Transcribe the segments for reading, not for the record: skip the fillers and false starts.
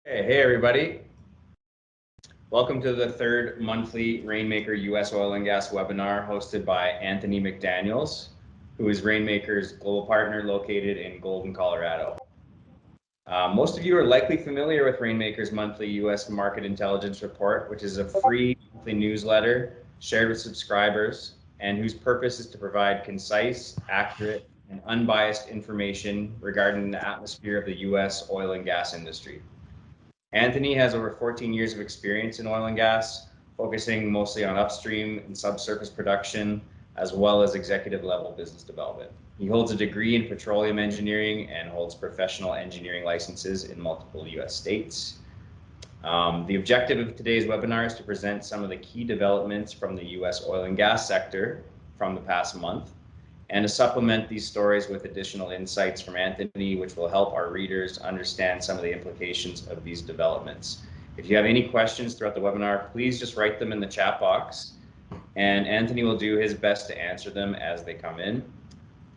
Hey everybody. Welcome to the third monthly Rainmaker US Oil and Gas webinar hosted by Anthony McDaniels, who is Rainmaker's global partner located in Golden, Colorado. Most of you are likely familiar with Rainmaker's monthly US Market Intelligence Report, which is a free monthly newsletter shared with subscribers and whose purpose is to provide concise, accurate, and unbiased information regarding the atmosphere of the US oil and gas industry. Anthony has over 14 years of experience in oil and gas, focusing mostly on upstream and subsurface production, as well as executive level business development. He holds a degree in petroleum engineering and holds professional engineering licenses in multiple US states. The objective of today's webinar is to present some of the key developments from the US oil and gas sector from the past month, and to supplement these stories with additional insights from Anthony, which will help our readers understand some of the implications of these developments. If you have any questions throughout the webinar, please just write them in the chat box, and Anthony will do his best to answer them as they come in.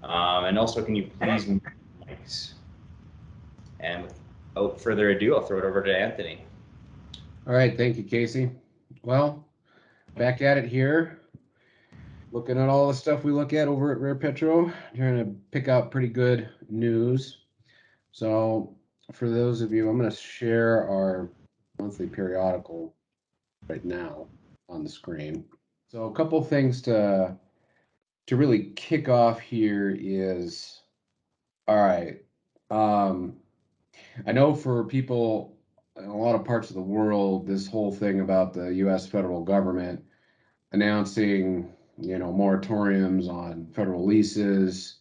And also, can you please mute the mics? And without further ado, I'll throw it over to Anthony. All right, thank you, Casey. Well, back at it here. Looking at all the stuff we look at over at Rare Petro, trying to pick out pretty good news. So for those of you, I'm going to share our monthly periodical right now on the screen. So a couple things to really kick off here is, all right, I know for people in a lot of parts of the world, this whole thing about the U.S. federal government announcing moratoriums on federal leases.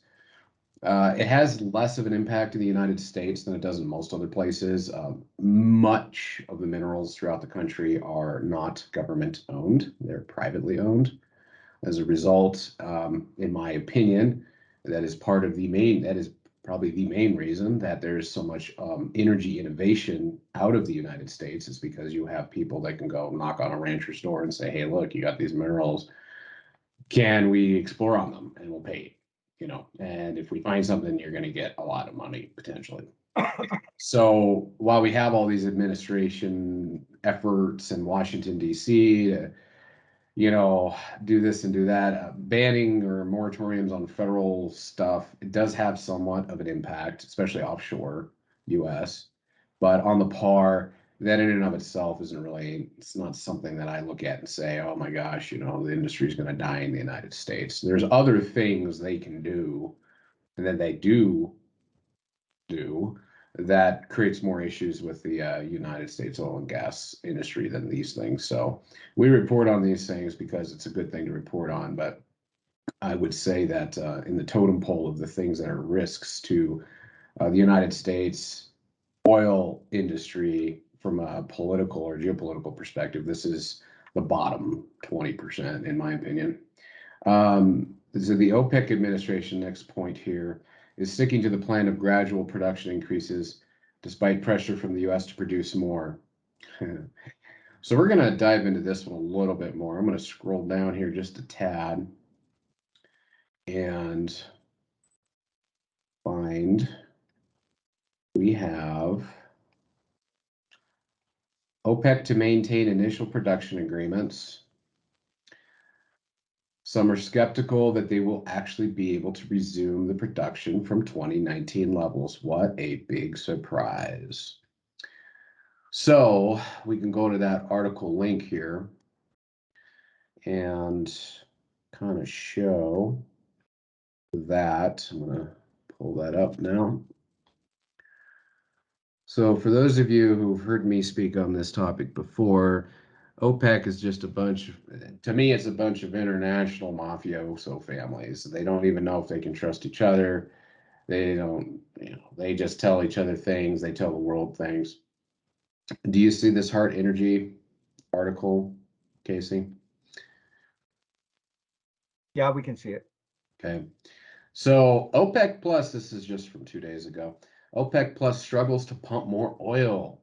It has less of an impact in the United States than it does in most other places. Much of the minerals throughout the country are not government owned. They're privately owned. As a result, in my opinion, that is probably the main reason that there's so much energy innovation out of the United States, is because you have people that can go knock on a rancher's door and say, hey, look, you got these minerals. Can we explore on them? And we'll pay you, and if we find something, you're going to get a lot of money potentially. So while we have all these administration efforts in Washington, D.C. to, do this and do that, banning or moratoriums on federal stuff, it does have somewhat of an impact, especially offshore U.S. But on the par, that in and of itself it's not something that I look at and say, oh my gosh, the industry is going to die in the United States. There's other things they can do, and that they do that creates more issues with the United States oil and gas industry than these things. So we report on these things because it's a good thing to report on. But I would say that in the totem pole of the things that are risks to the United States oil industry from a political or geopolitical perspective, this is the bottom 20%, in my opinion. So the OPEC administration, next point here, is sticking to the plan of gradual production increases despite pressure from the U.S. to produce more. So we're going to dive into this one a little bit more. I'm going to scroll down here just a tad and find we have OPEC to maintain initial production agreements. Some are skeptical that they will actually be able to resume the production from 2019 levels. What a big surprise. So we can go to that article link here and kind of show that. I'm going to pull that up now. So for those of you who've heard me speak on this topic before, OPEC is just to me, it's a bunch of international mafioso families. They don't even know if they can trust each other. They don't, they just tell each other things. They tell the world things. Do you see this Hart Energy article, Casey? Yeah, we can see it. Okay. So OPEC Plus, this is just from 2 days ago. OPEC Plus struggles to pump more oil.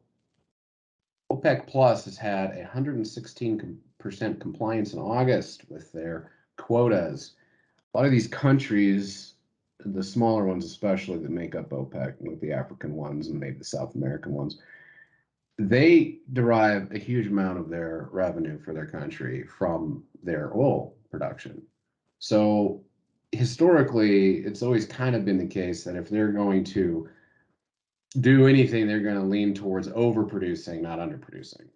OPEC Plus has had 116% compliance in August with their quotas. A lot of these countries, the smaller ones especially, that make up OPEC, like the African ones and maybe the South American ones, they derive a huge amount of their revenue for their country from their oil production. So historically, it's always kind of been the case that if they're going to do anything, they're going to lean towards overproducing, not underproducing.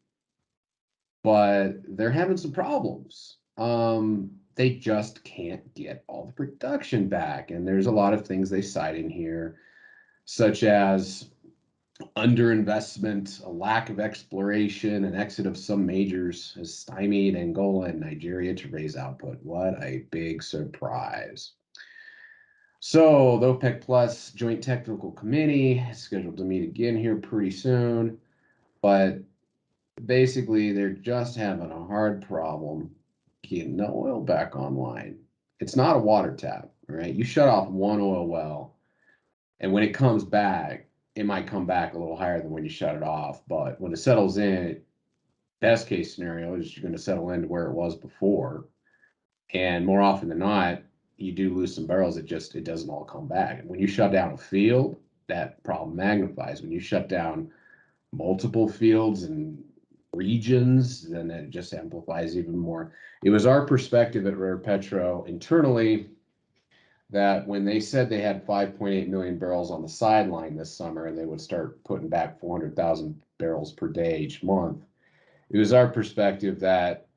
But they're having some problems. They just can't get all the production back. And there's a lot of things they cite in here, such as underinvestment, a lack of exploration, an exit of some majors has stymied Angola and Nigeria to raise output. What a big surprise. So the OPEC Plus Joint Technical Committee is scheduled to meet again here pretty soon, but basically they're just having a hard problem getting the oil back online. It's not a water tap, right? You shut off one oil well, and when it comes back, it might come back a little higher than when you shut it off. But when it settles in, best case scenario is you're going to settle into where it was before. And more often than not, you do lose some barrels. It doesn't all come back. And when you shut down a field, that problem magnifies. When you shut down multiple fields and regions, then it just amplifies even more. It was our perspective at Rare Petro internally that when they said they had 5.8 million barrels on the sideline this summer and they would start putting back 400,000 barrels per day each month, it was our perspective that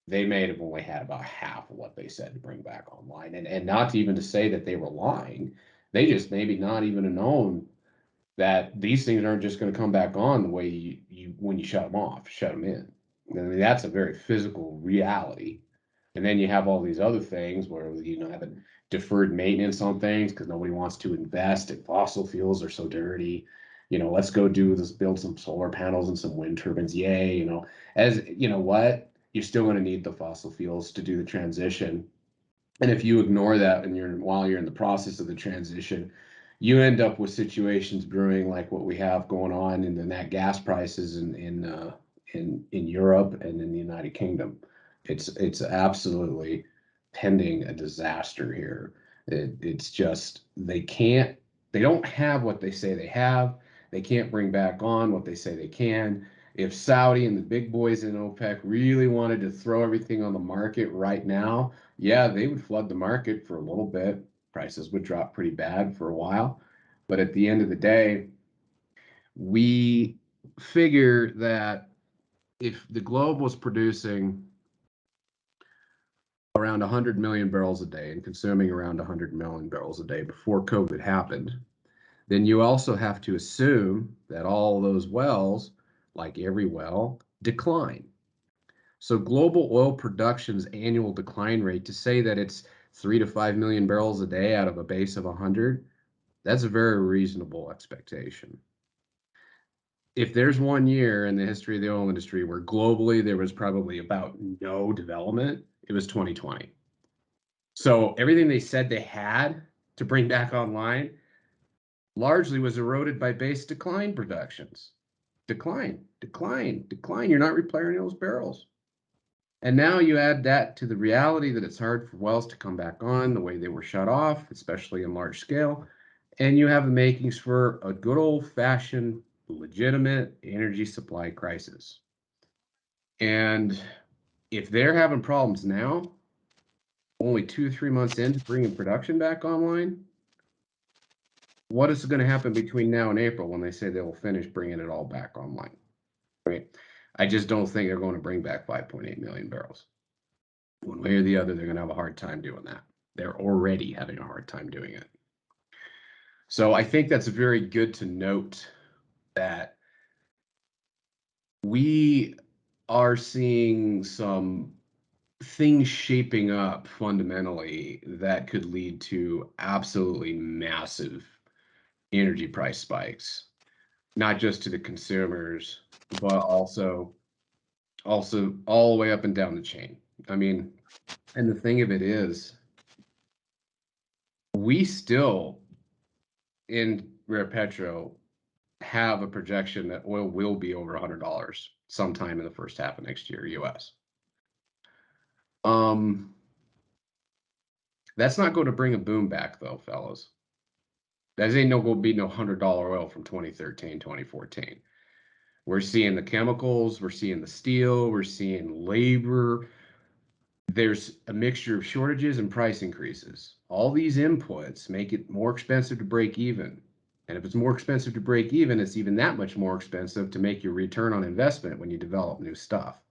they may have only had about half of what they said to bring back online. And not even to say that they were lying, they just maybe not even known that these things aren't just going to come back on the way you when you shut them off, shut them in. I mean, that's a very physical reality. And then you have all these other things where having deferred maintenance on things because nobody wants to invest in fossil fuels are so dirty. Let's go do this, build some solar panels and some wind turbines. Yay, as you know what, you're still going to need the fossil fuels to do the transition. And if you ignore that and while you're in the process of the transition, you end up with situations brewing like what we have going on in the nat gas prices in Europe and in the United Kingdom. It's absolutely pending a disaster here. It's just they don't have what they say they have. They can't bring back on what they say they can. If Saudi and the big boys in OPEC really wanted to throw everything on the market right now, yeah, they would flood the market for a little bit. Prices would drop pretty bad for a while. But at the end of the day, we figure that if the globe was producing around 100 million barrels a day and consuming around 100 million barrels a day before COVID happened, then you also have to assume that all those wells, like every well, decline. So global oil production's annual decline rate, to say that it's 3 to 5 million barrels a day out of a base of 100, that's a very reasonable expectation. If there's one year in the history of the oil industry where globally there was probably about no development, it was 2020. So everything they said they had to bring back online largely was eroded by base decline productions. Decline, decline, decline. You're not repairing those barrels. And now you add that to the reality that it's hard for wells to come back on the way they were shut off, especially in large scale. And you have the makings for a good old fashioned legitimate energy supply crisis. And if they're having problems now, only 2 or 3 months into bringing production back online, what is going to happen between now and April when they say they will finish bringing it all back online? Right? I just don't think they're going to bring back 5.8 million barrels. One way or the other, they're going to have a hard time doing that. They're already having a hard time doing it. So I think that's very good to note that we are seeing some things shaping up fundamentally that could lead to absolutely massive energy price spikes, not just to the consumers, but also all the way up and down the chain. I mean, and the thing of it is, we still in Rare Petro have a projection that oil will be over $100 sometime in the first half of next year, US. That's not going to bring a boom back though, fellas. That ain't no going to be no $100 oil from 2013, 2014. We're seeing the chemicals, we're seeing the steel, we're seeing labor. There's a mixture of shortages and price increases. All these inputs make it more expensive to break even. And if it's more expensive to break even, it's even that much more expensive to make your return on investment when you develop new stuff.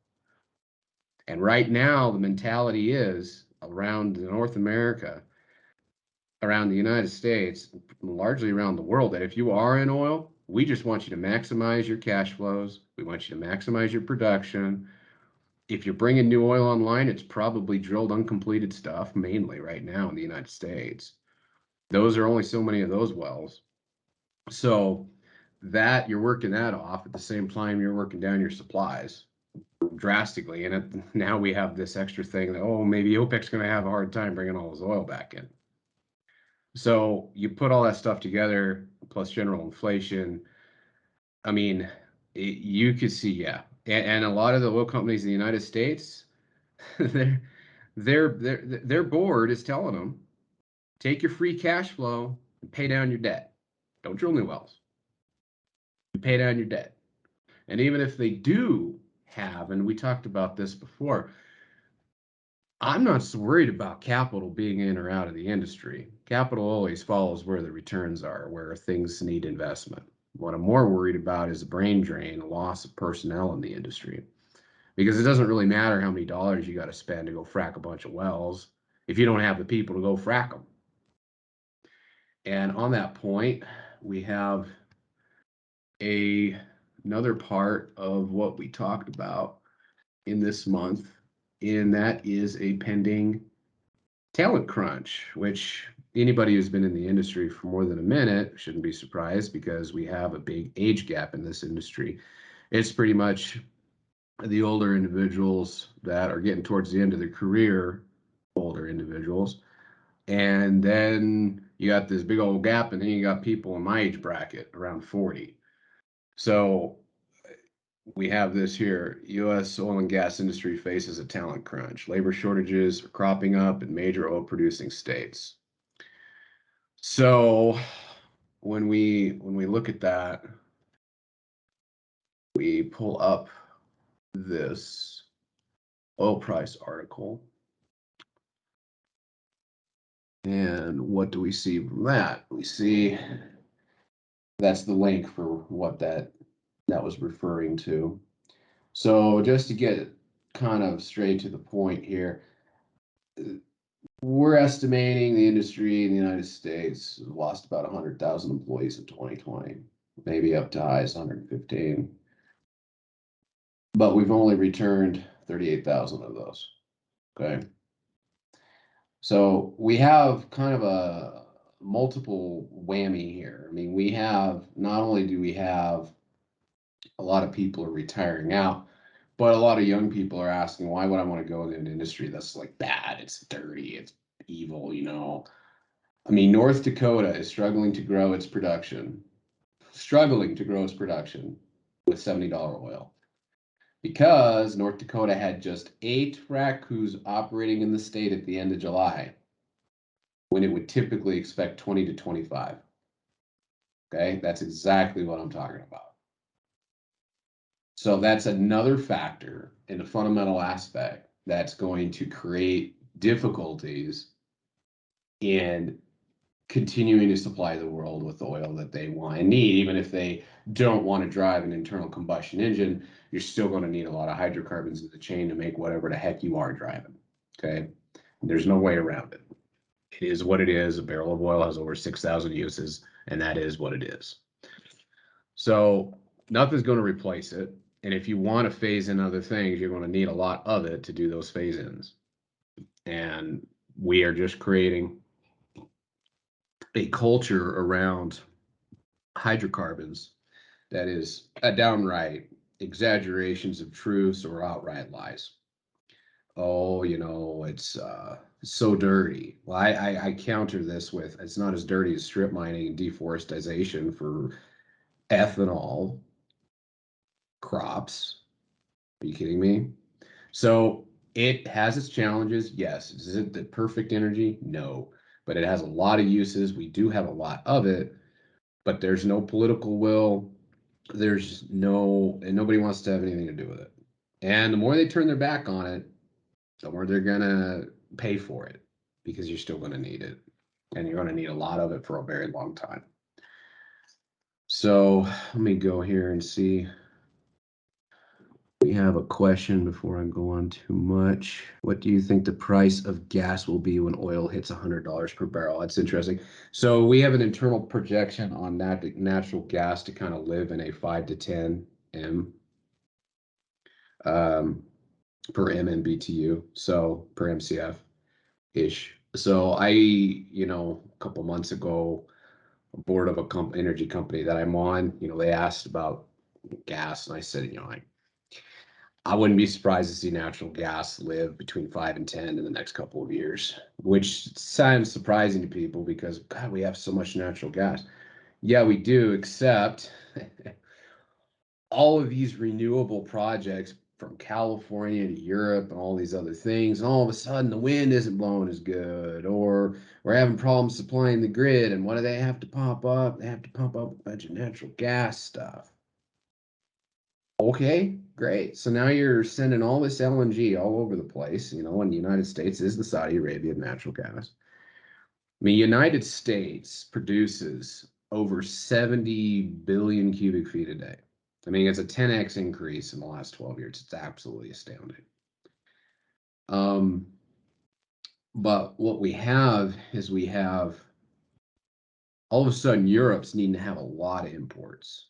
And right now, the mentality is around North America, around the United States, largely around the world, that if you are in oil, we just want you to maximize your cash flows. We want you to maximize your production. If you're bringing new oil online, it's probably drilled uncompleted stuff, mainly right now in the United States. Those are only so many of those wells. So that you're working that off at the same time you're working down your supplies drastically. And now we have this extra thing that, oh, maybe OPEC's going to have a hard time bringing all this oil back in. So you put all that stuff together, plus general inflation. I mean, you could see, yeah. And a lot of the oil companies in the United States, their board is telling them, take your free cash flow and pay down your debt. Don't drill new wells. Pay down your debt. And even if they do have, and we talked about this before, I'm not so worried about capital being in or out of the industry. Capital always follows where the returns are, where things need investment. What I'm more worried about is the brain drain, the loss of personnel in the industry. Because it doesn't really matter how many dollars you got to spend to go frack a bunch of wells if you don't have the people to go frack them. And on that point, we have another part of what we talked about in this month, and that is a pending talent crunch, which anybody who's been in the industry for more than a minute shouldn't be surprised, because we have a big age gap in this industry. It's pretty much the older individuals that are getting towards the end of their career, older individuals, and then you got this big old gap, and then you got people in my age bracket around 40. So we have this here. U.S. oil and gas industry faces a talent crunch. Labor shortages are cropping up in major oil producing states. So when we look at that, we pull up this oil price article. And what do we see from that? We see that's the link for what that was referring to. So just to get kind of straight to the point here, we're estimating the industry in the United States lost about 100,000 employees in 2020, maybe up to high as 115. But we've only returned 38,000 of those. Okay. So we have kind of a multiple whammy here. I mean, we have, not only do we have a lot of people are retiring out, but a lot of young people are asking, why would I want to go in an industry that's like bad? It's dirty, it's evil, you know. I mean, North Dakota is struggling to grow its production with $70 oil, because North Dakota had just 8 frac crews operating in the state at the end of July, when it would typically expect 20 to 25. Okay, that's exactly what I'm talking about. So that's another factor in a fundamental aspect that's going to create difficulties in continuing to supply the world with the oil that they want and need. Even if they don't want to drive an internal combustion engine, you're still going to need a lot of hydrocarbons in the chain to make whatever the heck you are driving. Okay, there's no way around it. It is what it is. A barrel of oil has over 6,000 uses, and that is what it is. So nothing's going to replace it. And if you want to phase in other things, you're going to need a lot of it to do those phase ins. And we are just creating a culture around hydrocarbons that is a downright exaggerations of truths or outright lies. Oh, you know, it's so dirty. Well, I counter this with, it's not as dirty as strip mining and deforestation for ethanol crops. Are you kidding me? So it has its challenges. Yes. Is it the perfect energy? No. But it has a lot of uses. We do have a lot of it, but there's no political will. there's nobody wants to have anything to do with it. And the more they turn their back on it, the more they're gonna pay for it, because you're still gonna need it, and you're gonna need a lot of it for a very long time. So let me go here and see. We have a question before I go on too much. What do you think the price of gas will be when oil hits $100 per barrel? That's interesting. So we have an internal projection on natural gas to kind of live in a 5 to 10 M um, per MMBTU, so per MCF ish. So a couple months ago, a board of a energy company that I'm on, they asked about gas, and I said, I wouldn't be surprised to see natural gas live between 5 and 10 in the next couple of years, which sounds surprising to people because, God, we have so much natural gas. Yeah, we do, except all of these renewable projects from California to Europe and all these other things, and all of a sudden the wind isn't blowing as good, or we're having problems supplying the grid. And what do they have to pump up? They have to pump up a bunch of natural gas stuff. Okay, great. So now you're sending all this LNG all over the place, and the United States is the Saudi Arabia of natural gas. I mean, United States produces over 70 billion cubic feet a day. I mean, it's a 10x increase in the last 12 years. It's absolutely astounding. Um, but what we have is all of a sudden Europe's needing to have a lot of imports.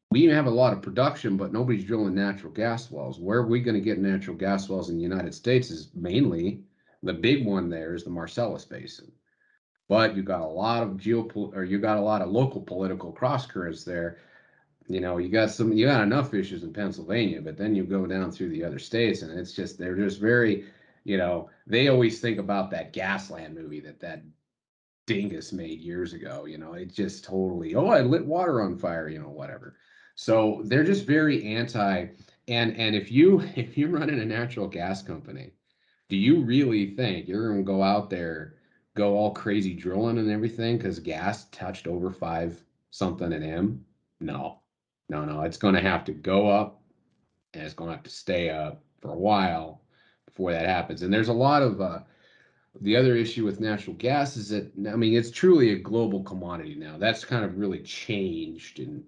We even have a lot of production, but nobody's drilling natural gas wells. Where are we going to get natural gas wells in the United States is mainly the big one there is the Marcellus Basin. But you got a lot of you got a lot of local political cross currents there. You got enough issues in Pennsylvania, but then you go down through the other states, and they're just very, they always think about that Gasland movie that dingus made years ago. It just totally, oh, I lit water on fire, whatever. So they're just very anti. And if you're running a natural gas company, do you really think you're going to go out there, go all crazy drilling and everything because gas touched over 5 something an M? No, no, no. It's going to have to go up, and it's going to have to stay up for a while before that happens. And there's a lot of the other issue with natural gas is that, I mean, it's truly a global commodity now. That's kind of really changed and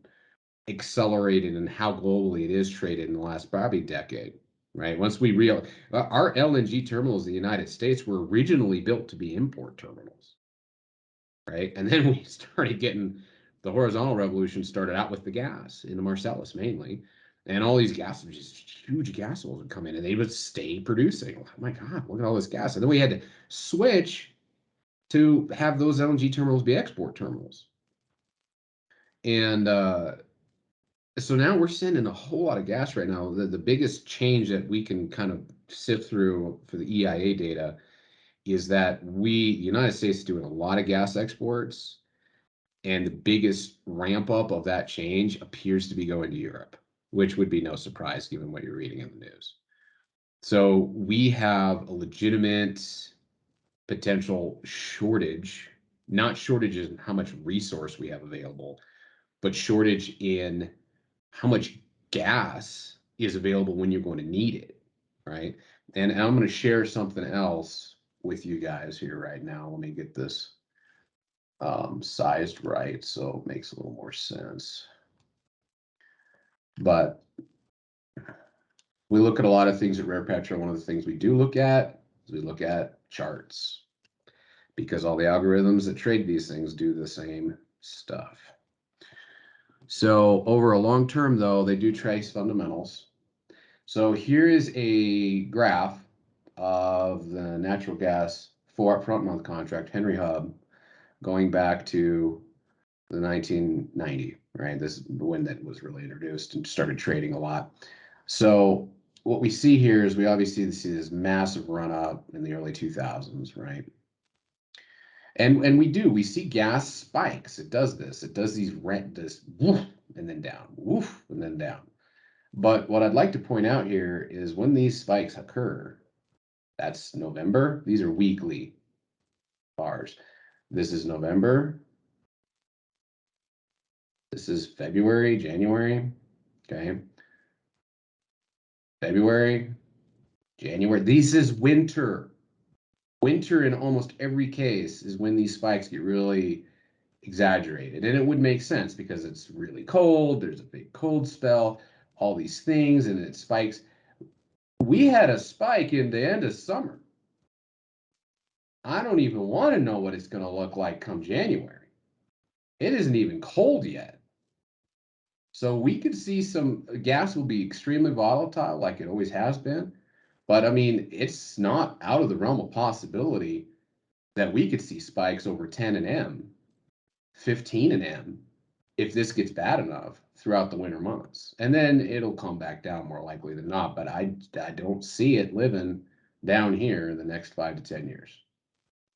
accelerated in how globally it is traded in the last probably decade, right? Once we our LNG terminals in the United States were originally built to be import terminals, right? And then we started getting the horizontal revolution started out with the gas in the Marcellus mainly. And all these just huge gas wells would come in and they would stay producing. Oh my God, look at all this gas. And then we had to switch to have those LNG terminals be export terminals. And so now we're sending a whole lot of gas right now. The biggest change that we can kind of sift through for the EIA data is that the United States is doing a lot of gas exports, and the biggest ramp up of that change appears to be going to Europe, which would be no surprise given what you're reading in the news. So we have a legitimate potential shortage, not shortages in how much resource we have available, but shortage in how much gas is available when you're going to need it, right? And I'm going to share something else with you guys here right now. Let me get this sized right so it makes a little more sense. But we look at a lot of things at Rare Petro. One of the things we do look at is we look at charts, because all the algorithms that trade these things do the same stuff. So over a long term, though, they do trace fundamentals. So here is a graph of the natural gas front month contract, Henry Hub, going back to the 1990, right? This is when that was really introduced and started trading a lot. So what we see here is we obviously see this massive run up in the early 2000s, right? And we see gas spikes. It does this. It does these this woof and then down, woof and then down. But what I'd like to point out here is when these spikes occur, that's November. These are weekly bars. This is November. This is February, January, okay? February, January. This is winter. Winter in almost every case is when these spikes get really exaggerated. And it would make sense because it's really cold, there's a big cold spell, all these things, and it spikes. We had a spike in the end of summer. I don't even want to know what it's going to look like come January. It isn't even cold yet. So we could see some gas will be extremely volatile like it always has been. But I mean, it's not out of the realm of possibility that we could see spikes over 10 and M, 15 and M if this gets bad enough throughout the winter months. And then it'll come back down more likely than not. But I don't see it living down here in the next 5 to 10 years.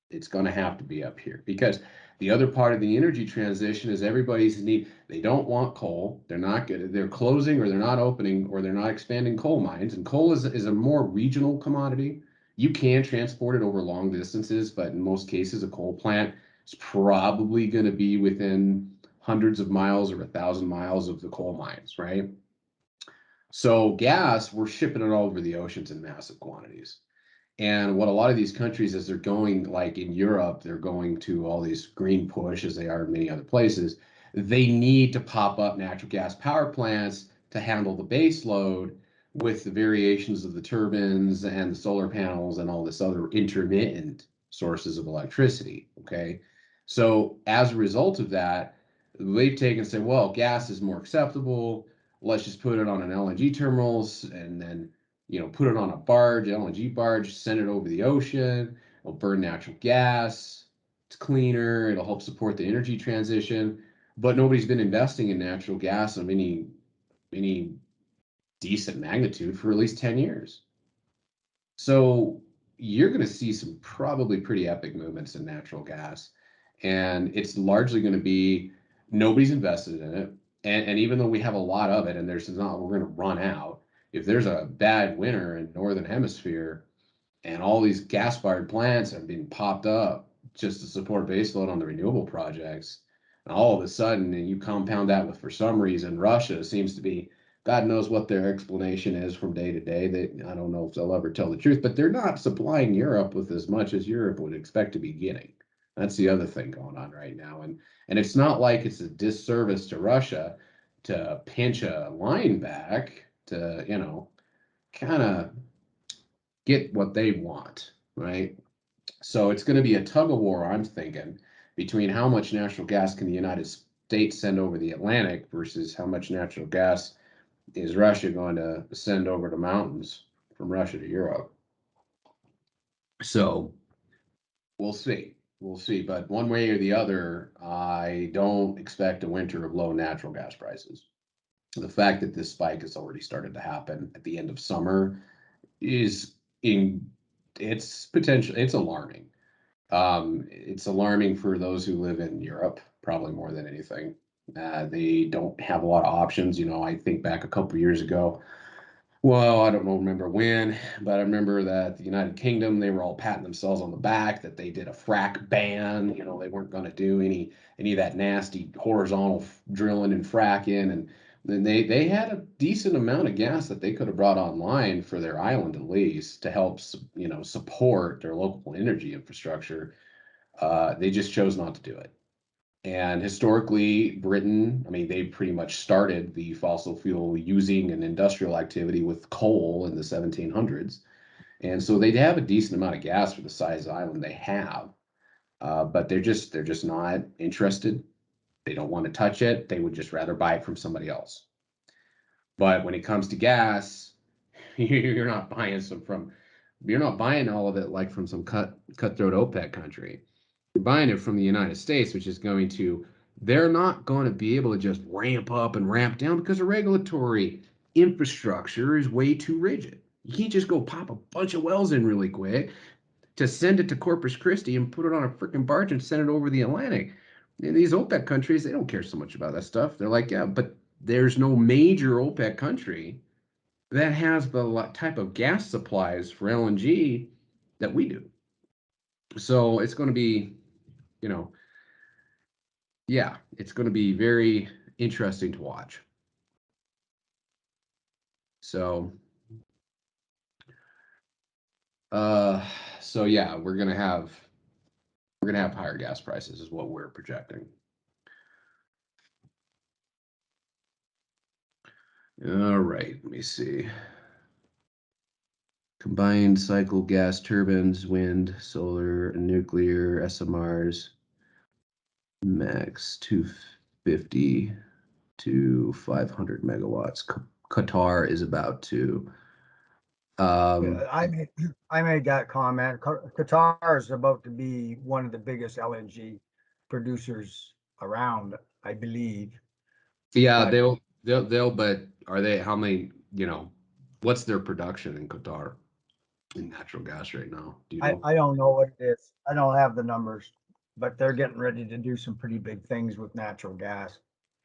It's going to have to be up here because the other part of the energy transition is everybody's need. They don't want coal. They're not good. They're closing or they're not opening or they're not expanding coal mines. And coal is a more regional commodity. You can transport it over long distances, but in most cases, a coal plant is probably going to be within hundreds of miles or 1,000 miles of the coal mines, right? So gas, we're shipping it all over the oceans in massive quantities. And what a lot of these countries, as they're going, like in Europe, they're going to all these green push, as they are in many other places, they need to pop up natural gas power plants to handle the base load with the variations of the turbines and the solar panels and all this other intermittent sources of electricity. Okay. So as a result of that, they've taken and said, well, gas is more acceptable. Let's just put it on an LNG terminals and then put it on a barge, LNG barge, send it over the ocean. It'll burn natural gas. It's cleaner. It'll help support the energy transition. But nobody's been investing in natural gas of any decent magnitude for at least 10 years. So you're going to see some probably pretty epic movements in natural gas. And it's largely going to be nobody's invested in it. And even though we have a lot of it and we're going to run out, if there's a bad winter in Northern Hemisphere and all these gas-fired plants have been popped up just to support baseload on the renewable projects, and all of a sudden, and you compound that with, for some reason, Russia seems to be, God knows what their explanation is from day to day. I don't know if they'll ever tell the truth, but they're not supplying Europe with as much as Europe would expect to be getting. That's the other thing going on right now. And it's not like it's a disservice to Russia to pinch a line back to, kind of get what they want, right? So it's going to be a tug of war, I'm thinking, between how much natural gas can the United States send over the Atlantic versus how much natural gas is Russia going to send over the mountains from Russia to Europe. So we'll see. We'll see. But one way or the other, I don't expect a winter of low natural gas prices. The fact that this spike has already started to happen at the end of summer is it's alarming. It's alarming for those who live in Europe, probably more than anything. They don't have a lot of options. I think back a couple years ago. Well, I don't remember when, but I remember that the United Kingdom, they were all patting themselves on the back that they did a frack ban. They weren't going to do any of that nasty horizontal drilling and fracking, and then they had a decent amount of gas that they could have brought online for their island at least to help support their local energy infrastructure. They just chose not to do it. And historically, Britain, I mean, they pretty much started the fossil fuel using and industrial activity with coal in the 1700s. And so they have a decent amount of gas for the size of island they have. But they're just not interested. They don't want to touch it. They would just rather buy it from somebody else. But when it comes to gas, you're not buying all of it like from some cutthroat OPEC country. You're buying it from the United States, which is they're not going to be able to just ramp up and ramp down because the regulatory infrastructure is way too rigid. You can't just go pop a bunch of wells in really quick to send it to Corpus Christi and put it on a freaking barge and send it over the Atlantic. And these OPEC countries, they don't care so much about that stuff. They're like, yeah, but there's no major OPEC country that has the type of gas supplies for LNG that we do. So it's going to be, yeah, it's going to be very interesting to watch. So, so yeah, we're gonna have higher gas prices is what we're projecting. All right, let me see. Combined cycle gas turbines, wind, solar, and nuclear, SMRs, max 250 to 500 megawatts. Qatar is about to. I made that comment. Qatar is about to be one of the biggest LNG producers around, I believe. Yeah, But they'll, but are they, how many, what's their production in Qatar in natural gas right now? Do you know? I don't know what it is. I don't have the numbers, but they're getting ready to do some pretty big things with natural gas.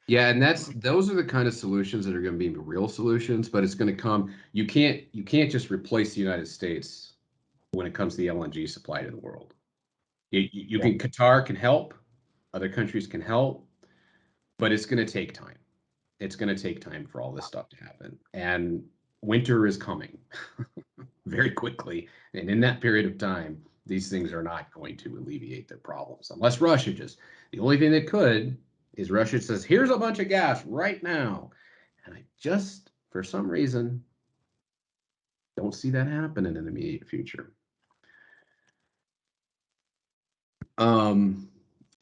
Yeah, and those are the kind of solutions that are going to be real solutions, but it's going to come. You can't just replace the United States when it comes to the LNG supply to the world. You can, Qatar can help, other countries can help, but it's going to take time. It's going to take time for all this stuff to happen. And winter is coming very quickly. And in that period of time, these things are not going to alleviate their problems unless Russia just, the only thing that could is Russia says, here's a bunch of gas right now. And I just, for some reason, don't see that happen in an immediate future.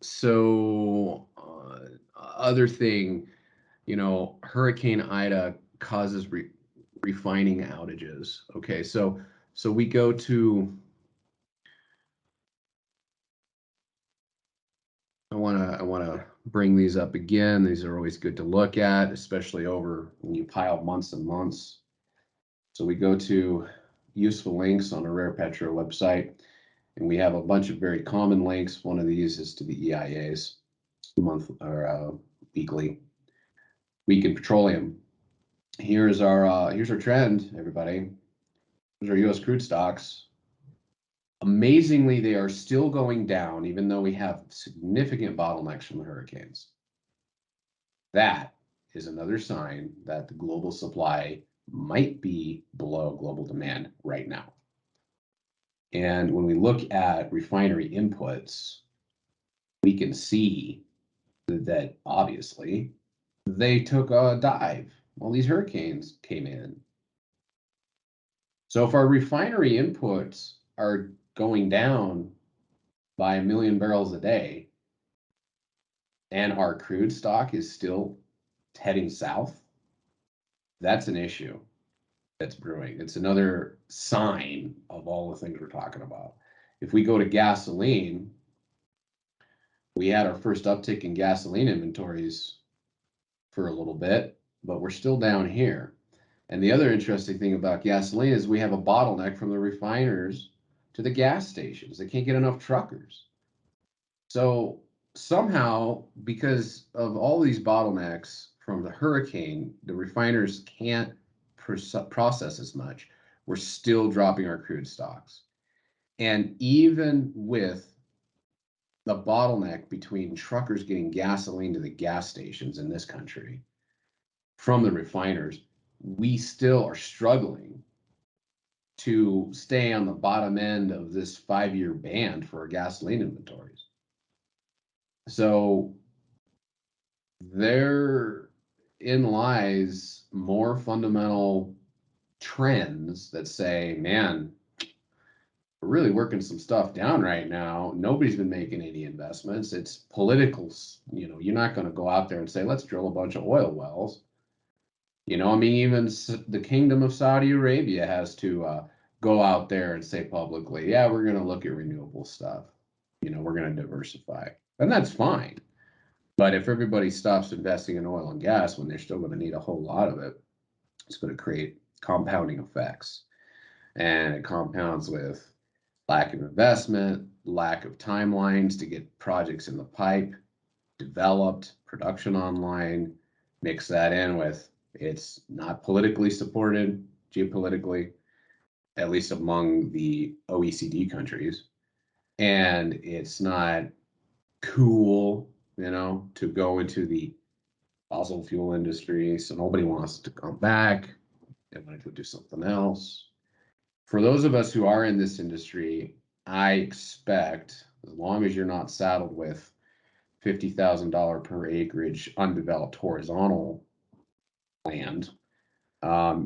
So other thing, Hurricane Ida causes refining outages. Okay, so we go to, I wanna bring these up again. These are always good to look at, especially over when you pile months and months. So we go to useful links on a Rare Petro website, and we have a bunch of very common links. One of these is to the EIA's month or weekly week in petroleum. Here's our trend, everybody. Here's our U.S. crude stocks. Amazingly, they are still going down, even though we have significant bottlenecks from the hurricanes. That is another sign that the global supply might be below global demand right now. And when we look at refinery inputs, we can see that obviously they took a dive while these hurricanes came in. So if our refinery inputs are going down by 1 million barrels a day, and our crude stock is still heading south, that's an issue that's brewing. It's another sign of all the things we're talking about. If we go to gasoline, we had our first uptick in gasoline inventories for a little bit, but we're still down here. And the other interesting thing about gasoline is we have a bottleneck from the refiners to the gas stations. They can't get enough truckers. So somehow, because of all these bottlenecks from the hurricane, the refiners can't process as much. We're still dropping our crude stocks. And even with the bottleneck between truckers getting gasoline to the gas stations in this country from the refiners, we still are struggling to stay on the bottom end of this 5-year band for our gasoline inventories. So therein lies more fundamental trends that say, man, we're really working some stuff down right now. Nobody's been making any investments. It's political. You're not going to go out there and say, let's drill a bunch of oil wells. Even the Kingdom of Saudi Arabia has to go out there and say publicly, yeah, we're going to look at renewable stuff. We're going to diversify. And that's fine. But if everybody stops investing in oil and gas when they're still going to need a whole lot of it, it's going to create compounding effects. And it compounds with lack of investment, lack of timelines to get projects in the pipe, developed, production online, mix that in with it's not politically supported geopolitically, at least among the OECD countries. And it's not cool, to go into the fossil fuel industry, so nobody wants to come back. They want to go do something else. For those of us who are in this industry, I expect, as long as you're not saddled with $50,000 per acreage undeveloped horizontal land,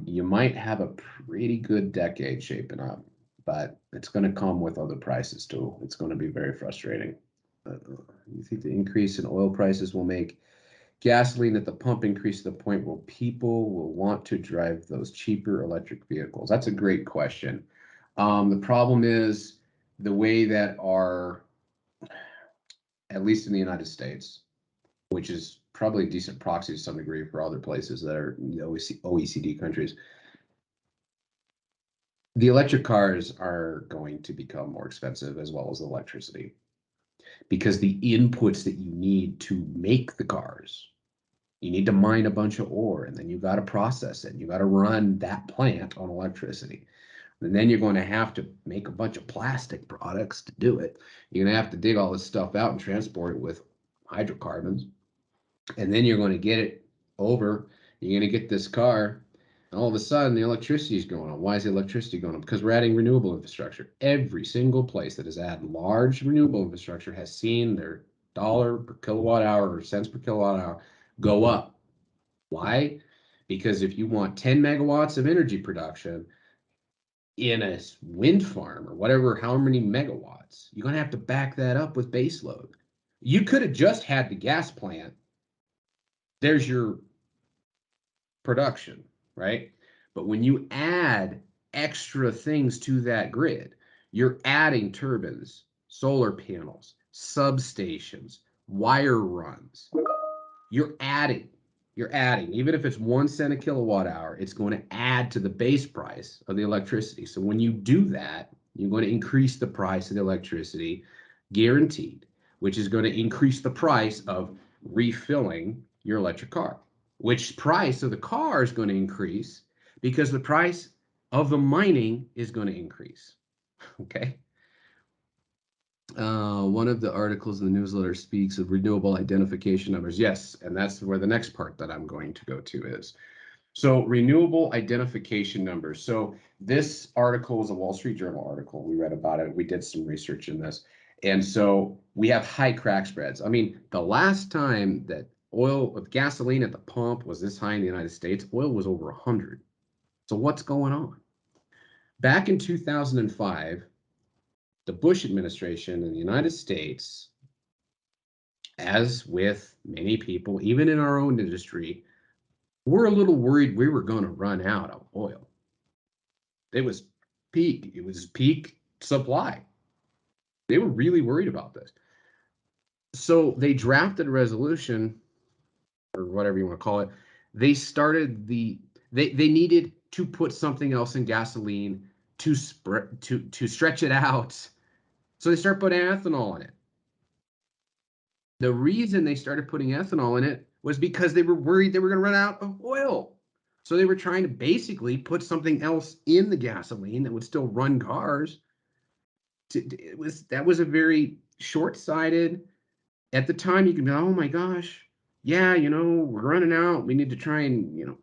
you might have a pretty good decade shaping up, but it's going to come with other prices too. It's going to be very frustrating. You think the increase in oil prices will make gasoline at the pump increase to the point where people will want to drive those cheaper electric vehicles? That's a great question. The problem is the way that our, at least in the United States, which is probably a decent proxy to some degree for other places that are the OECD countries, the electric cars are going to become more expensive, as well as electricity, because the inputs that you need to make the cars, you need to mine a bunch of ore, and then you got to process it. You got to run that plant on electricity. And then you're going to have to make a bunch of plastic products to do it. You're going to have to dig all this stuff out and transport it with hydrocarbons. And then you're going to get it over. You're going to get this car. And all of a sudden, the electricity is going on. Why is the electricity going on? Because we're adding renewable infrastructure. Every single place that has added large renewable infrastructure has seen their dollar per kilowatt hour or cents per kilowatt hour go up. Why? Because if you want 10 megawatts of energy production in a wind farm or whatever, how many megawatts, you're going to have to back that up with base load. You could have just had the gas plant. There's your production, right? But when you add extra things to that grid, you're adding turbines, solar panels, substations, wire runs. You're adding, even if it's 1 cent a kilowatt hour, it's going to add to the base price of the electricity. So when you do that, you're going to increase the price of the electricity guaranteed, which is going to increase the price of refilling your electric car, which price of the car is going to increase because the price of the mining is going to increase. Okay. One of the articles in the newsletter speaks of renewable identification numbers. Yes, and that's where the next part that I'm going to go to is. So renewable identification numbers. So this article was a Wall Street Journal article. We read about it. We did some research in this. And so we have high crack spreads. I mean, the last time that gasoline at the pump was this high in the United States, oil was over 100. So what's going on? Back in 2005, the Bush administration in the United States, as with many people, even in our own industry, we're a little worried we were going to run out of oil. It was peak supply. They were really worried about this. So they drafted a resolution, or whatever you want to call it. They started they needed to put something else in gasoline to stretch it out. So they start putting ethanol in it. The reason they started putting ethanol in it was because they were worried they were going to run out of oil. So they were trying to basically put something else in the gasoline that would still run cars. That was a very short-sighted. At the time, you can be, oh my gosh, yeah, we're running out. We need to try and,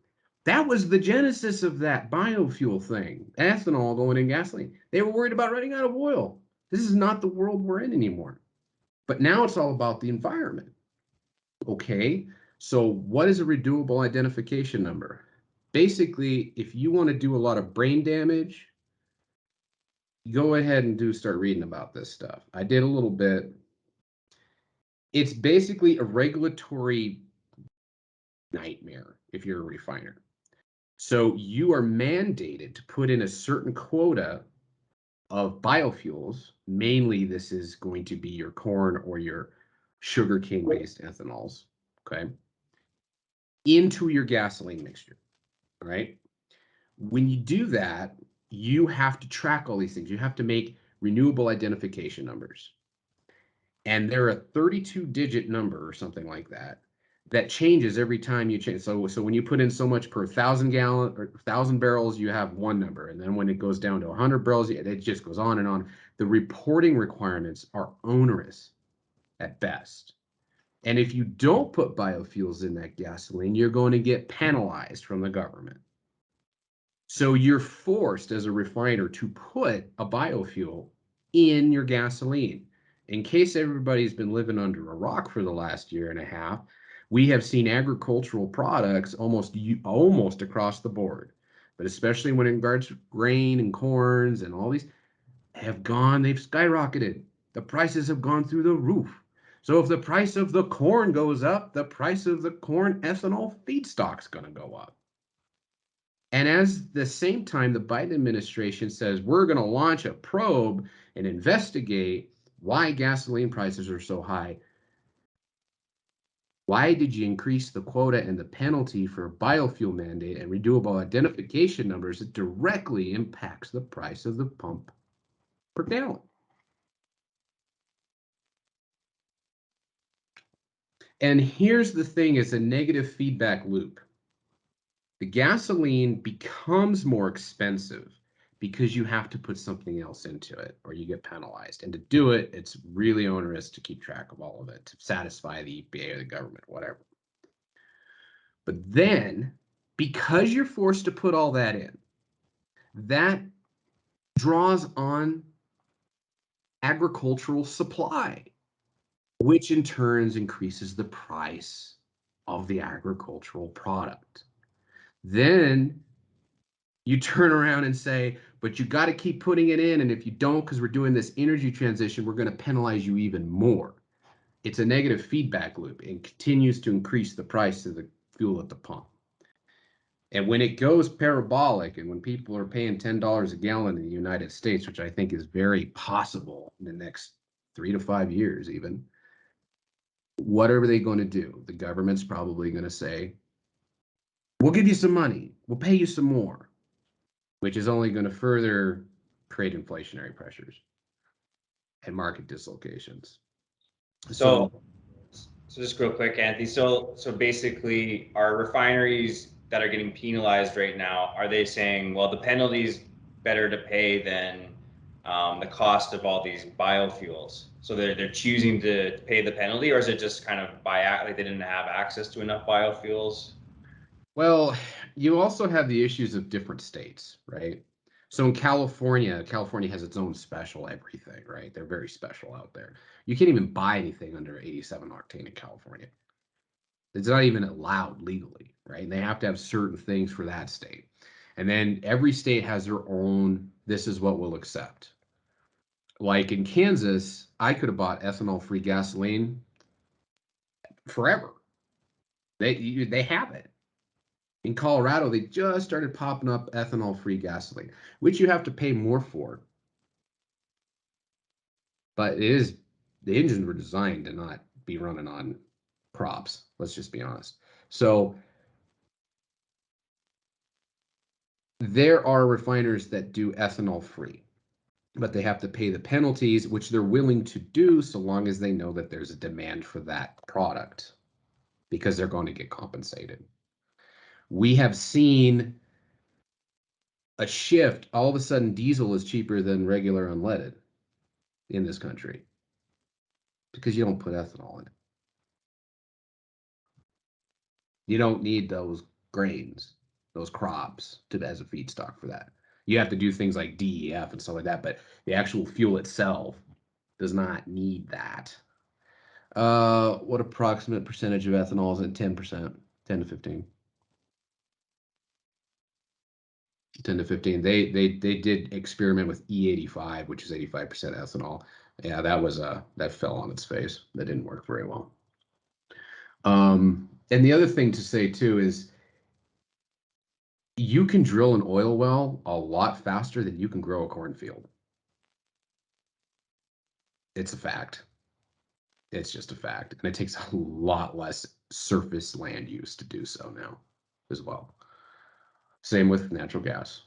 that was the genesis of that biofuel thing, ethanol going in gasoline. They were worried about running out of oil. This is not the world we're in anymore. But now it's all about the environment. Okay, so what is a renewable identification number? Basically, if you want to do a lot of brain damage, go ahead and start reading about this stuff. I did a little bit. It's basically a regulatory nightmare if you're a refiner. So you are mandated to put in a certain quota of biofuels. Mainly, this is going to be your corn or your sugarcane-based ethanols, okay, into your gasoline mixture, all right? When you do that, you have to track all these things. You have to make renewable identification numbers. And they're a 32-digit number or something like that changes every time you change. So when you put in so much per 1,000 gallon or 1,000 barrels, you have one number. And then when it goes down to 100 barrels, it just goes on and on. The reporting requirements are onerous at best. And if you don't put biofuels in that gasoline, you're going to get penalized from the government. So you're forced as a refiner to put a biofuel in your gasoline. In case everybody's been living under a rock for the last year and a half, we have seen agricultural products almost across the board, but especially when in regards to grain and corns and all these they've skyrocketed. The prices have gone through the roof. So if the price of the corn goes up, the price of the corn ethanol feedstock's going to go up. And as the same time, the Biden administration says we're going to launch a probe and investigate why gasoline prices are so high. Why did you increase the quota and the penalty for biofuel mandate and renewable identification numbers that directly impacts the price of the pump per gallon? And here's the thing, it's a negative feedback loop. The gasoline becomes more expensive because you have to put something else into it or you get penalized. And to do it, it's really onerous to keep track of all of it, to satisfy the EPA or the government, whatever. But then, because you're forced to put all that in, that draws on agricultural supply, which in turn increases the price of the agricultural product. Then you turn around and say, but you got to keep putting it in. And if you don't, because we're doing this energy transition, we're going to penalize you even more. It's a negative feedback loop and continues to increase the price of the fuel at the pump. And when it goes parabolic and when people are paying $10 a gallon in the United States, which I think is very possible in the next 3 to 5 years even, what are they going to do? The government's probably going to say, we'll give you some money. We'll pay you some more, which is only going to further create inflationary pressures and market dislocations. So just real quick, Anthony. So basically, are refineries that are getting penalized right now, are they saying, well, the penalty's better to pay than the cost of all these biofuels? So they're choosing to pay the penalty, or is it just kind of like they didn't have access to enough biofuels? Well, you also have the issues of different states, right? So in California has its own special everything, right? They're very special out there. You can't even buy anything under 87 octane in California. It's not even allowed legally, right? And they have to have certain things for that state. And then every state has their own, this is what we'll accept. Like in Kansas, I could have bought ethanol-free gasoline forever. They have it. In Colorado, they just started popping up ethanol-free gasoline, which you have to pay more for. But the engines were designed to not be running on props. Let's just be honest. So there are refiners that do ethanol-free, but they have to pay the penalties, which they're willing to do so long as they know that there's a demand for that product, because they're going to get compensated. We have seen a shift. All of a sudden, diesel is cheaper than regular unleaded in this country because you don't put ethanol in it. You don't need those grains, those crops as a feedstock for that. You have to do things like DEF and stuff like that, but the actual fuel itself does not need that. What approximate percentage of ethanol is it? 10%, 10 to 15. 10 to 15. They did experiment with E85, which is 85% ethanol. Yeah, that fell on its face. That didn't work very well. And the other thing to say too is you can drill an oil well a lot faster than you can grow a cornfield. It's a fact. It's just a fact. And it takes a lot less surface land use to do so now as well. Same with natural gas.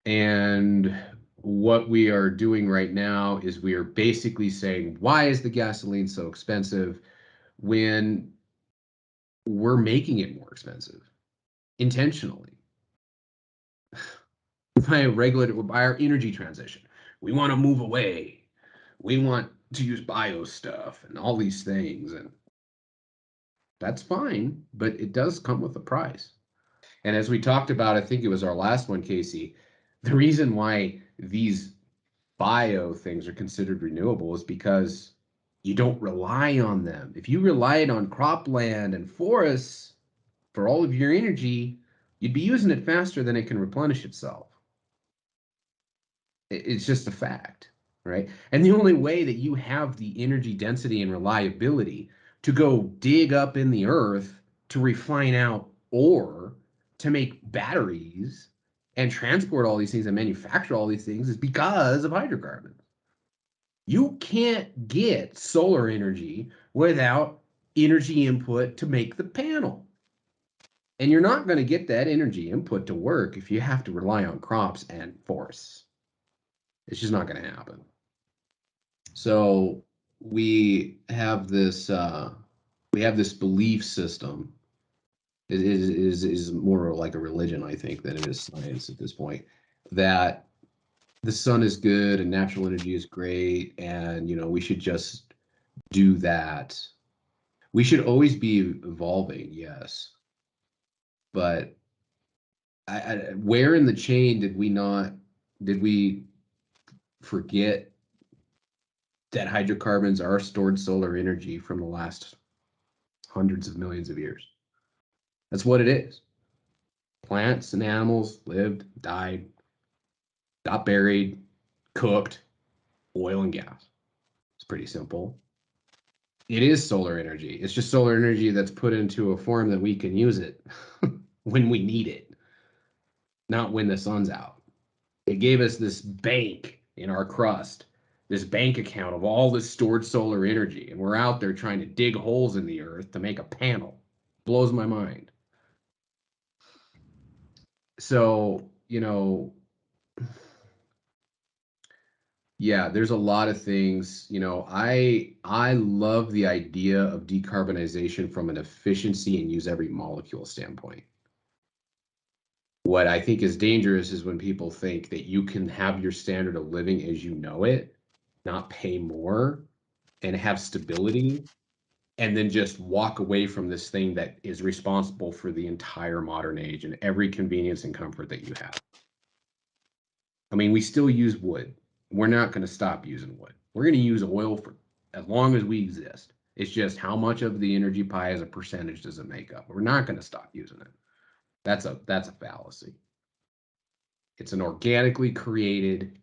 And what we are doing right now is we are basically saying, why is the gasoline so expensive when we're making it more expensive intentionally? By our energy transition. We want to move away. We want to use bio stuff and all these things, and that's fine, but it does come with a price. And as we talked about, I think it was our last one, Casey, the reason why these bio things are considered renewable is because you don't rely on them. If you relied on cropland and forests for all of your energy, you'd be using it faster than it can replenish itself. It's just a fact, right? And the only way that you have the energy density and reliability to go dig up in the earth to refine out ore to make batteries and transport all these things and manufacture all these things is because of hydrocarbons. You can't get solar energy without energy input to make the panel. And you're not going to get that energy input to work if you have to rely on crops and forests. It's just not going to happen. So we have this belief system. It is more like a religion, I think, than it is science at this point, that the sun is good and natural energy is great, and we should just do that. We should always be evolving, yes, but where in the chain did we forget that hydrocarbons are stored solar energy from the last hundreds of millions of years? That's what it is. Plants and animals lived, died, got buried, cooked, oil and gas. It's pretty simple. It is solar energy. It's just solar energy that's put into a form that we can use it when we need it, not when the sun's out. It gave us this bank in our crust, this bank account of all this stored solar energy, and we're out there trying to dig holes in the earth to make a panel. Blows my mind. So, yeah, there's a lot of things. I love the idea of decarbonization from an efficiency and use every molecule standpoint. What I think is dangerous is when people think that you can have your standard of living as you know it, not pay more, and have stability, and then just walk away from this thing that is responsible for the entire modern age and every convenience and comfort that you have. I mean, we still use wood. We're not going to stop using wood. We're going to use oil for as long as we exist. It's just how much of the energy pie as a percentage does it make up? We're not going to stop using it. That's a fallacy. It's an organically created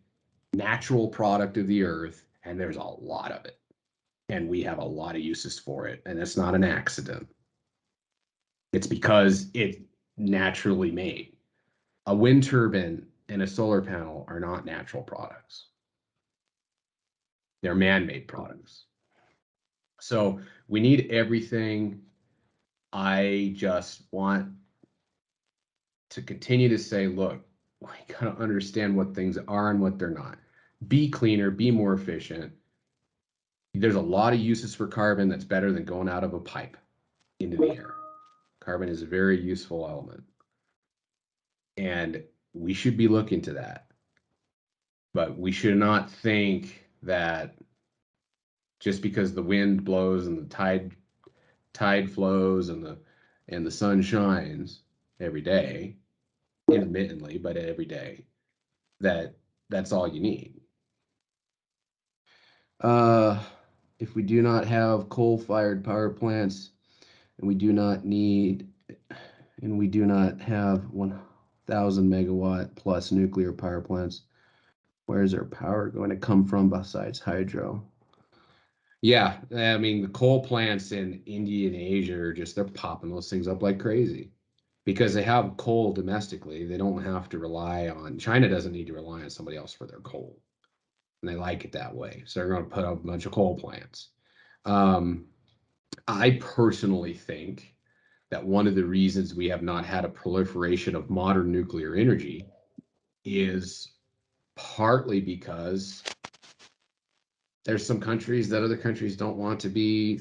natural product of the earth, and there's a lot of it. And we have a lot of uses for it, and it's not an accident. It's because it's naturally made. A wind turbine and a solar panel are not natural products. They're man-made products. So we need everything. I just want to continue to say, look, we gotta understand what things are and what they're not. Be cleaner, be more efficient. There's a lot of uses for carbon that's better than going out of a pipe into the air. Carbon is a very useful element. And we should be looking to that. But we should not think that just because the wind blows and the tide flows and the sun shines every day, intermittently, but every day, that's all you need. If we do not have coal-fired power plants, and we do not have 1,000 megawatt plus nuclear power plants, where is our power going to come from besides hydro? Yeah, I mean, the coal plants in India and Asia are they're popping those things up like crazy because they have coal domestically. They don't have to rely on, China doesn't need to rely on somebody else for their coal. And they like it that way. So they're going to put up a bunch of coal plants. I personally think that one of the reasons we have not had a proliferation of modern nuclear energy is partly because there's some countries that other countries don't want to be,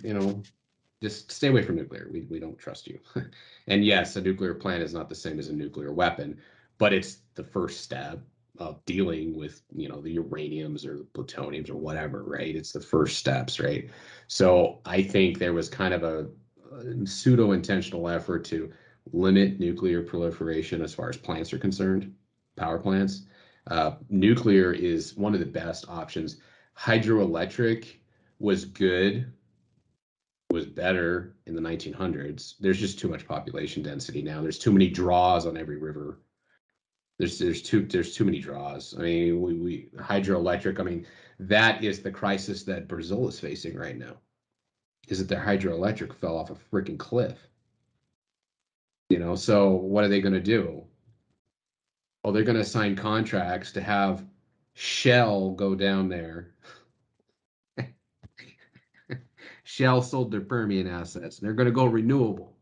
just stay away from nuclear. We don't trust you. And yes, a nuclear plant is not the same as a nuclear weapon, but it's the first step. of dealing with, the uraniums or the plutoniums or whatever, right? It's the first steps, right? So I think there was kind of a pseudo intentional effort to limit nuclear proliferation as far as plants are concerned, power plants. Nuclear is one of the best options. Hydroelectric was good, was better in the 1900s. There's just too much population density now. There's too many draws on every river. There's too many draws. I mean, we hydroelectric. I mean, that is the crisis that Brazil is facing right now. Is that their hydroelectric fell off a freaking cliff? So what are they going to do? Well, they're going to sign contracts to have Shell go down there. Shell sold their Permian assets. They're going to go renewable.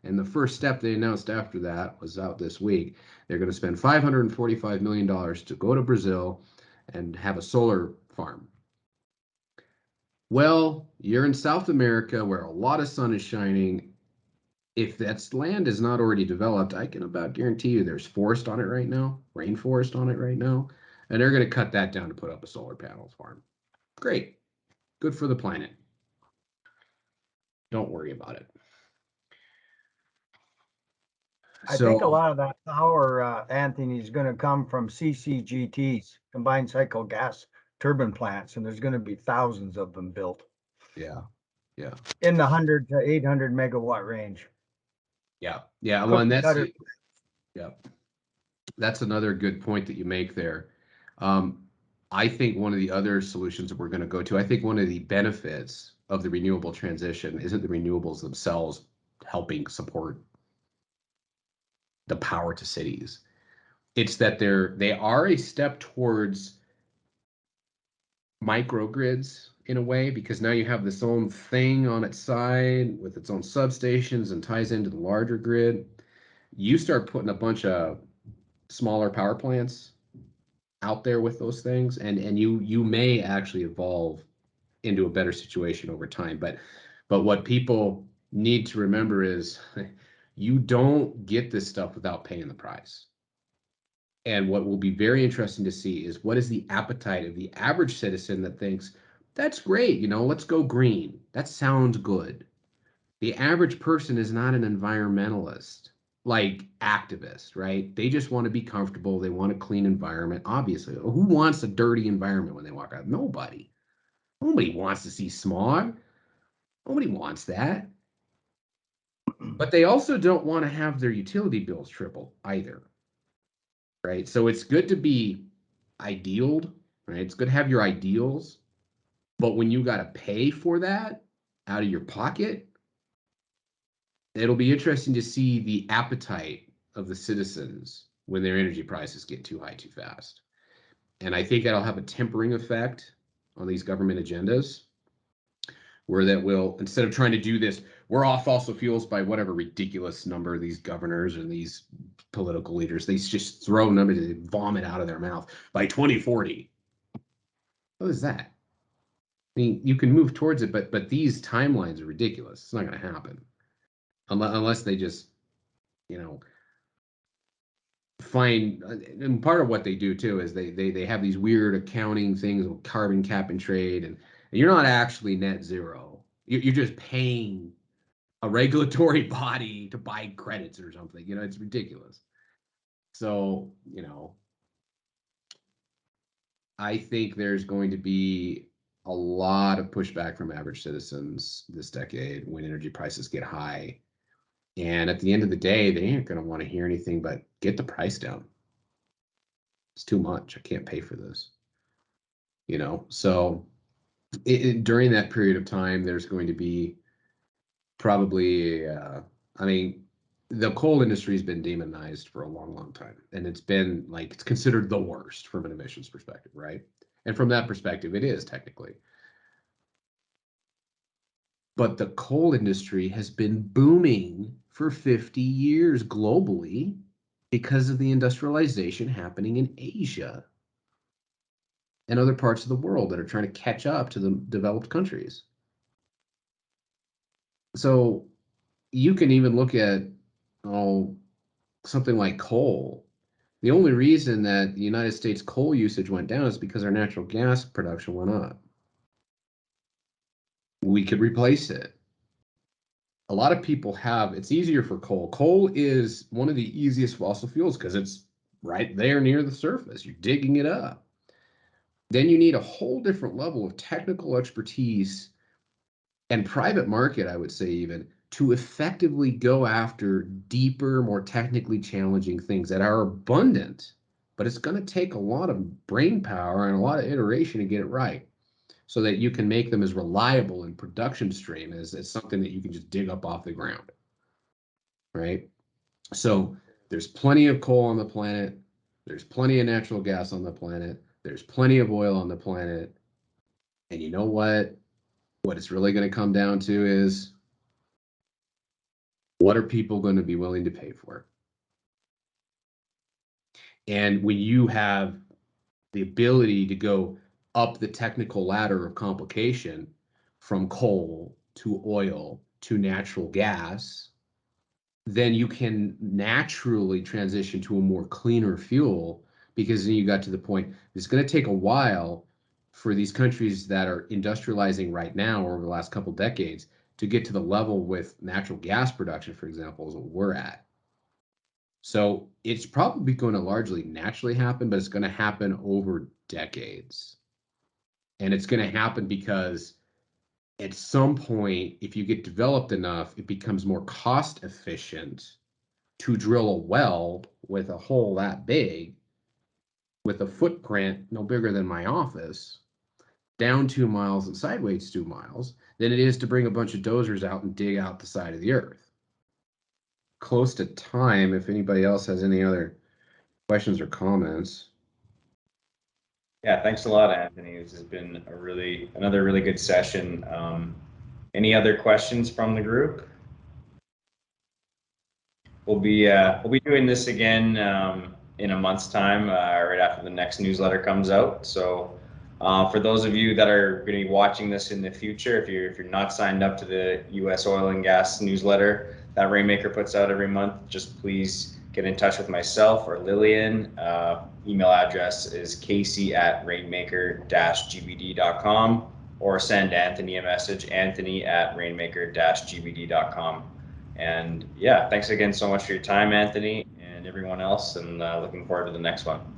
And the first step they announced after that was out this week. They're going to spend $545 million to go to Brazil and have a solar farm. Well, you're in South America where a lot of sun is shining. If that land is not already developed, I can about guarantee you there's forest on it right now, rainforest on it right now, and they're going to cut that down to put up a solar panel farm. Great. Good for the planet. Don't worry about it. I think a lot of that power, Anthony, is going to come from CCGTs, combined cycle gas turbine plants, and there's going to be thousands of them built. Yeah. In the 100 to 800 megawatt range. Yeah. Well, and that's another good point that you make there. I think one of the other solutions that we're going to go to, I think one of the benefits of the renewable transition isn't the renewables themselves helping support the power to cities. It's that they are a step towards microgrids in a way, because now you have this own thing on its side with its own substations and ties into the larger grid. You start putting a bunch of smaller power plants out there with those things, and you may actually evolve into a better situation over time. But what people need to remember is you don't get this stuff without paying the price. And what will be very interesting to see is what is the appetite of the average citizen that thinks, that's great, let's go green. That sounds good. The average person is not an environmentalist, like activist, right? They just want to be comfortable. They want a clean environment. Obviously, who wants a dirty environment when they walk out? Nobody. Nobody wants to see smog. Nobody wants that. But they also don't want to have their utility bills triple either. Right? So it's good to be idealed, right? It's good to have your ideals, but when you got to pay for that out of your pocket, it'll be interesting to see the appetite of the citizens when their energy prices get too high too fast. And I think that'll have a tempering effect on these government agendas, where that will, instead of trying to do this, we're off fossil fuels by whatever ridiculous number these governors and these political leaders, they just throw numbers, they vomit out of their mouth by 2040. What is that? I mean, you can move towards it, but these timelines are ridiculous. It's not going to happen unless they just, find. And part of what they do too is they have these weird accounting things with carbon cap and trade, and you're not actually net zero. You're just paying a regulatory body to buy credits or something. It's ridiculous. So, I think there's going to be a lot of pushback from average citizens this decade when energy prices get high. And at the end of the day, they ain't going to want to hear anything but get the price down. It's too much. I can't pay for this. So during that period of time, there's going to be probably, the coal industry has been demonized for a long, long time. And it's been it's considered the worst from an emissions perspective, right? And from that perspective, it is technically. But the coal industry has been booming for 50 years globally because of the industrialization happening in Asia and other parts of the world that are trying to catch up to the developed countries. So you can even look at something like coal. The only reason that the United States coal usage went down is because our natural gas production went up. We could replace it. A lot of people have, it's easier for coal. Coal is one of the easiest fossil fuels because it's right there near the surface. You're digging it up. Then you need a whole different level of technical expertise and private market, I would say, even to effectively go after deeper, more technically challenging things that are abundant, but it's going to take a lot of brain power and a lot of iteration to get it right so that you can make them as reliable in production stream as something that you can just dig up off the ground, right? So there's plenty of coal on the planet. There's plenty of natural gas on the planet. There's plenty of oil on the planet. And you know what? What it's really going to come down to is, what are people going to be willing to pay for? And when you have the ability to go up the technical ladder of complication from coal to oil to natural gas, then you can naturally transition to a more cleaner fuel, because then you got to the point, it's going to take a while for these countries that are industrializing right now or over the last couple decades to get to the level with natural gas production, for example, is what we're at. So it's probably going to largely naturally happen, but it's going to happen over decades. And it's going to happen because at some point, if you get developed enough, it becomes more cost efficient to drill a well with a hole that big, with a footprint no bigger than my office, down 2 miles and sideways 2 miles, than it is to bring a bunch of dozers out and dig out the side of the earth. Close to time. If anybody else has any other questions or comments. Yeah, thanks a lot, Anthony. This has been another really good session. Any other questions from the group? We'll be doing this again in a month's time, right after the next newsletter comes out. So for those of you that are going to be watching this in the future, if you're not signed up to the U.S. oil and gas newsletter that Rainmaker puts out every month, just please get in touch with myself or Lillian. Email address is casey@rainmaker-gbd.com, or send Anthony a message, anthony@rainmaker-gbd.com. And yeah, thanks again so much for your time, Anthony, and everyone else, and looking forward to the next one.